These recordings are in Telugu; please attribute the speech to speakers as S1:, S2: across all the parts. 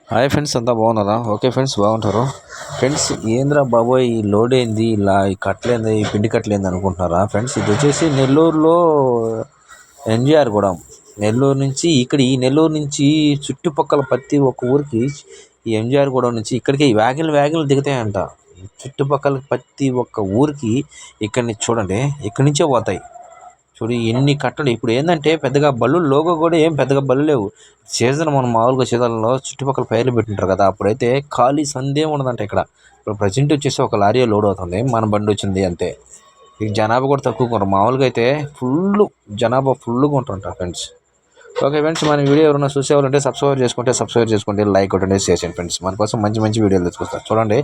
S1: హాయ్ ఫ్రెండ్స్, అంతా బాగున్నారా? ఓకే ఫ్రెండ్స్, బాగుంటారు. ఫ్రెండ్స్, ఏంద్రా బాబోయ్ ఈ లోడ్ ఏంది, ఇలా ఈ కట్టలేంది, ఈ పిండి కట్టలేంది అనుకుంటున్నారా? ఫ్రెండ్స్, ఇది వచ్చేసి నెల్లూరులో ఎన్జిఆర్ గూడెం. నెల్లూరు నుంచి ఈ నెల్లూరు నుంచి చుట్టుపక్కల ప్రతి ఒక్క ఊరికి ఈ ఎంజిఆర్ గూడెం నుంచి ఇక్కడికి వ్యాగిన్లు దిగుతాయంట. చుట్టుపక్కల ప్రతి ఒక్క ఊరికి ఇక్కడి నుంచి చూడండి, ఇక్కడి నుంచే పోతాయి. చూడు ఎన్ని కట్టలు. ఇప్పుడు ఏంటంటే పెద్దగా బళ్ళు లోగో కూడా ఏం పెద్దగా బళ్ళు లేవు. సీజన్ మనం మామూలుగా సీజన్లో చుట్టుపక్కల పైర్లు పెట్టింటారు కదా, అప్పుడైతే ఖాళీ సందే ఉండదంట ఇక్కడ. ఇప్పుడు ప్రజెంట్ వచ్చేసి ఒక లారీ లోడ్ అవుతుంది, మన బండి వచ్చింది అంతే. ఈ జనాభా కూడా తక్కువ. మామూలుగా అయితే జనాభా ఫుల్గా ఉంటుంటారు ఫ్రెండ్స్. ఓకే ఫ్రెండ్స్, మన వీడియో ఎవరైనా చూసేవాళ్ళంటే సబ్స్క్రైబ్ చేసుకోండి, లైక్ కొట్టండి, షేర్ చేయండి ఫ్రెండ్స్. మన కోసం మంచి మంచి వీడియోలు తెచ్చుకొస్తారు. చూడండి,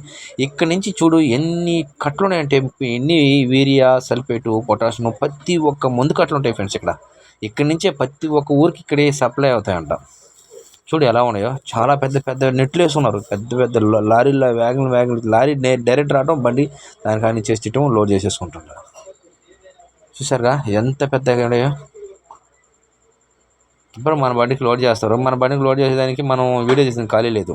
S1: ఇక్కడ నుంచి చూడు ఎన్ని కట్టలు ఉన్నాయంటే, ఎన్ని యూరియా, సల్ఫేటు, పొటాషియం, ప్రతి ఒక్క మందు కట్టలు ఉంటాయి ఫ్రెండ్స్ ఇక్కడ. ఇక్కడి నుంచే ప్రతి ఒక్క ఊరికి ఇక్కడే సప్లై అవుతాయంట. చూడు ఎలా ఉన్నాయో, చాలా పెద్ద పెద్ద నెట్లు వేస్తున్నారు. పెద్ద పెద్ద లారీల వ్యాగన్ లారీ డైరెక్ట్ రావడం, బండి దాని కానీ చేసేయటం, లోడ్ చేసేసుకుంటుంటారు. చూసారుగా ఎంత పెద్దగా ఉన్నాయో. ఇప్పుడు మన బండికి లోడ్ చేస్తారు. మన బండికి లోడ్ చేసేదానికి మనం వీడియో చేసిన ఖాళీ లేదు.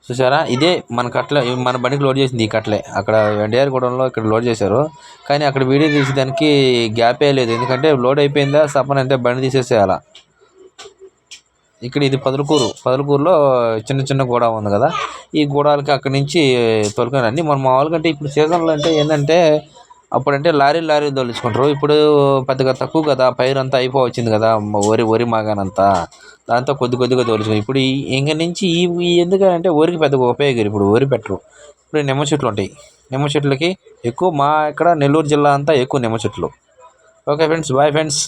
S1: చూసారా, ఇదే మన కట్ల, మన బండికి లోడ్ చేసింది ఈ కట్లే. అక్కడ ఎన్టీఆర్ గూడెంలో ఇక్కడ లోడ్ చేశారు, కానీ అక్కడ వీడియో తీసేదానికి గ్యాపే లేదు. ఎందుకంటే లోడ్ అయిపోయిందా సపన అంతే, బండి తీసేసేయాల. ఇక్కడ ఇది పదలకూరులో చిన్న చిన్న గూడ ఉంది కదా, ఈ గూడాలకి అక్కడి నుంచి తొలకొని అన్నీ మనం మామూలుగా. అంటే ఇప్పుడు సీజన్లో అంటే ఏంటంటే, అప్పుడంటే లారీ తోలుచుకుంటారు. ఇప్పుడు పెద్దగా తక్కువ కదా, పైరు అంతా అయిపోవచ్చింది కదా, వరి మాగానంతా. దాంతో కొద్దిగా తోలుచుకుంటారు. ఇప్పుడు ఇంక నుంచి ఎందుకంటే వరికి పెద్దగా ఉపయోగం. ఇప్పుడు వరి పెట్టరు. ఇప్పుడు నిమ్మ చెట్లు ఉంటాయి. నిమ్మ చెట్లకి ఎక్కువ, మా ఇక్కడ నెల్లూరు జిల్లా అంతా ఎక్కువ నిమ్మ చెట్లు. Okay friends, bye friends.